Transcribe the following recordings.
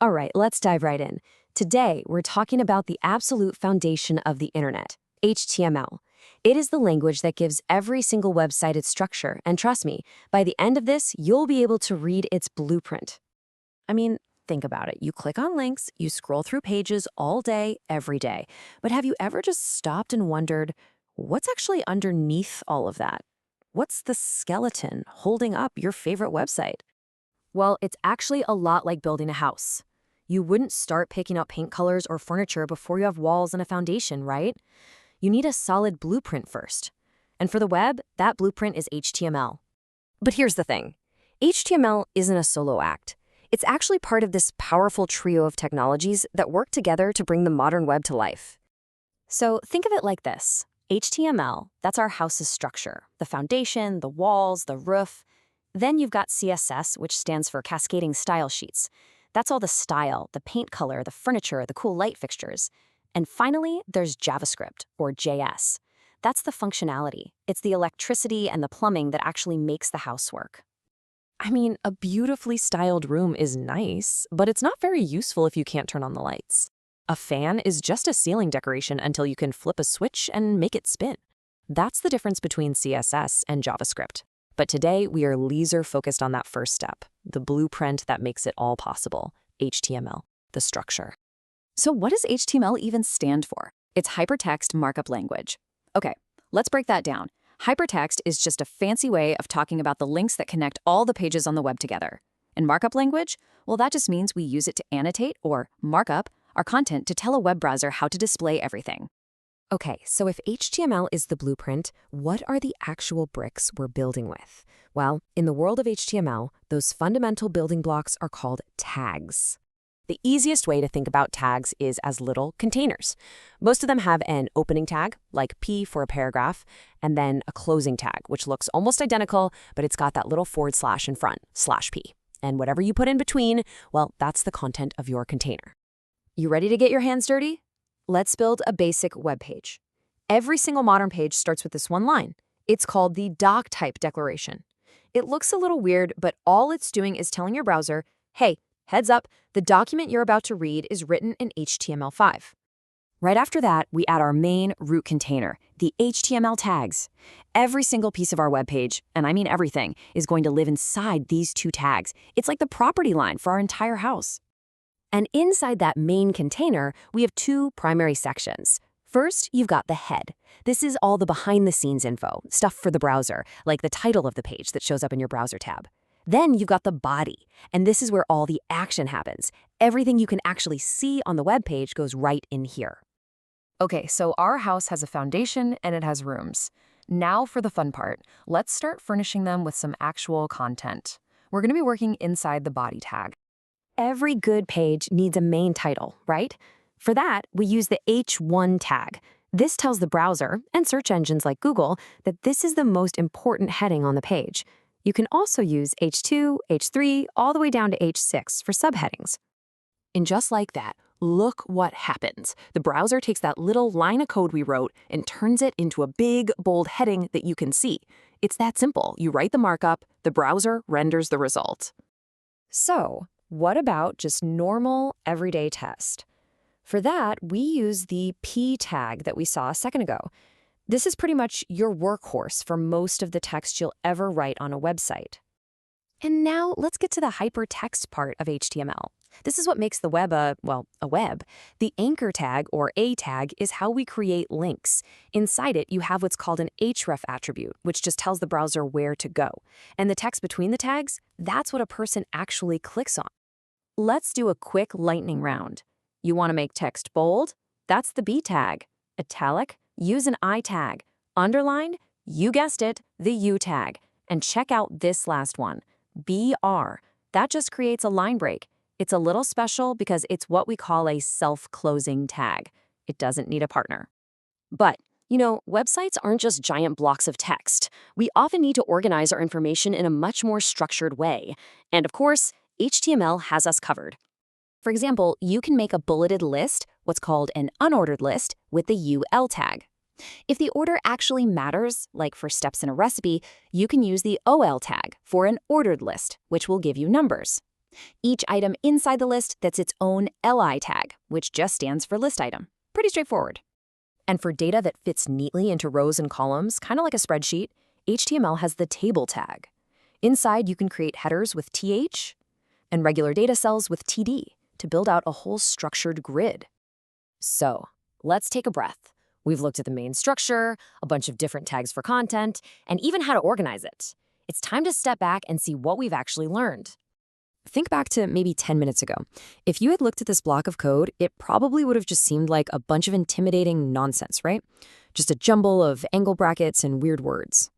All right, let's dive right in. Today, we're talking about the absolute foundation of the internet, HTML. It is the language that gives every single website its structure, and trust me, by the end of this, you'll be able to read its blueprint. I mean, think about it. You click on links, you scroll through pages all day, every day. But have you ever just stopped and wondered, what's actually underneath all of that? What's the skeleton holding up your favorite website? Well, it's actually a lot like building a house. You wouldn't start picking out paint colors or furniture before you have walls and a foundation, right? You need a solid blueprint first. And for the web, that blueprint is HTML. But here's the thing. HTML isn't a solo act. It's actually part of this powerful trio of technologies that work together to bring the modern web to life. So think of it like this. HTML, that's our house's structure, the foundation, the walls, the roof. Then you've got CSS, which stands for Cascading Style Sheets. That's all the style, the paint color, the furniture, the cool light fixtures. And finally, there's JavaScript, or JS. That's the functionality. It's the electricity and the plumbing that actually makes the house work. I mean, a beautifully styled room is nice, but it's not very useful if you can't turn on the lights. A fan is just a ceiling decoration until you can flip a switch and make it spin. That's the difference between CSS and JavaScript. But today, we are laser-focused on that first step, the blueprint that makes it all possible, HTML, the structure. So what does HTML even stand for? It's Hypertext Markup Language. Okay, let's break that down. Hypertext is just a fancy way of talking about the links that connect all the pages on the web together. And markup language? Well, that just means we use it to annotate or mark up our content to tell a web browser how to display everything. Okay, so if HTML is the blueprint, what are the actual bricks we're building with? Well, in the world of HTML, those fundamental building blocks are called tags. The easiest way to think about tags is as little containers. Most of them have an opening tag, like P for a paragraph, and then a closing tag, which looks almost identical, but it's got that little forward slash in front, /P. And whatever you put in between, well, that's the content of your container. You ready to get your hands dirty? Let's build a basic web page. Every single modern page starts with this one line. It's called the doc type declaration. It looks a little weird, but all it's doing is telling your browser, hey, heads up, the document you're about to read is written in HTML5. Right after that, we add our main root container, the HTML tags. Every single piece of our web page, and I mean everything, is going to live inside these two tags. It's like the property line for our entire house. And inside that main container, we have two primary sections. First, you've got the head. This is all the behind-the-scenes info, stuff for the browser, like the title of the page that shows up in your browser tab. Then you've got the body, and this is where all the action happens. Everything you can actually see on the web page goes right in here. Okay, so our house has a foundation and it has rooms. Now for the fun part. Let's start furnishing them with some actual content. We're going to be working inside the body tag. Every good page needs a main title, right? For that, we use the H1 tag. This tells the browser, and search engines like Google, that this is the most important heading on the page. You can also use H2, H3, all the way down to H6 for subheadings. And just like that, look what happens. The browser takes that little line of code we wrote and turns it into a big, bold heading that you can see. It's that simple. You write the markup, the browser renders the result. So, what about just normal, everyday text? For that, we use the P tag that we saw a second ago. This is pretty much your workhorse for most of the text you'll ever write on a website. And now let's get to the hypertext part of HTML. This is what makes the web a web. The anchor tag, or A tag, is how we create links. Inside it, you have what's called an href attribute, which just tells the browser where to go. And the text between the tags, that's what a person actually clicks on. Let's do a quick lightning round. You want to make text bold? That's the B tag. Italic? Use an I tag. Underlined? You guessed it, the U tag. And check out this last one, BR. That just creates a line break. It's a little special because it's what we call a self-closing tag. It doesn't need a partner. But, websites aren't just giant blocks of text. We often need to organize our information in a much more structured way. And of course, HTML has us covered. For example, you can make a bulleted list, what's called an unordered list, with the UL tag. If the order actually matters, like for steps in a recipe, you can use the OL tag for an ordered list, which will give you numbers. Each item inside the list gets its own LI tag, which just stands for list item. Pretty straightforward. And for data that fits neatly into rows and columns, kind of like a spreadsheet, HTML has the table tag. Inside, you can create headers with TH and regular data cells with TD to build out a whole structured grid. So, let's take a breath. We've looked at the main structure, a bunch of different tags for content, and even how to organize it. It's time to step back and see what we've actually learned. Think back to maybe 10 minutes ago. If you had looked at this block of code, it probably would have just seemed like a bunch of intimidating nonsense, right? Just a jumble of angle brackets and weird words.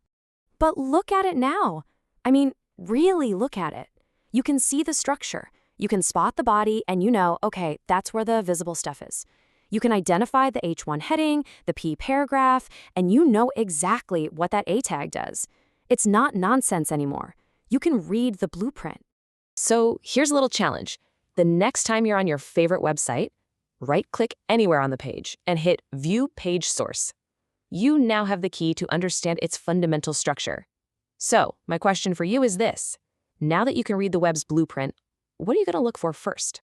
But look at it now. I mean, really look at it. You can see the structure. You can spot the body and you know, okay, that's where the visible stuff is. You can identify the H1 heading, the P paragraph, and you know exactly what that A tag does. It's not nonsense anymore. You can read the blueprint. So here's a little challenge. The next time you're on your favorite website, right-click anywhere on the page and hit View Page Source. You now have the key to understand its fundamental structure. So my question for you is this. Now that you can read the web's blueprint, what are you going to look for first?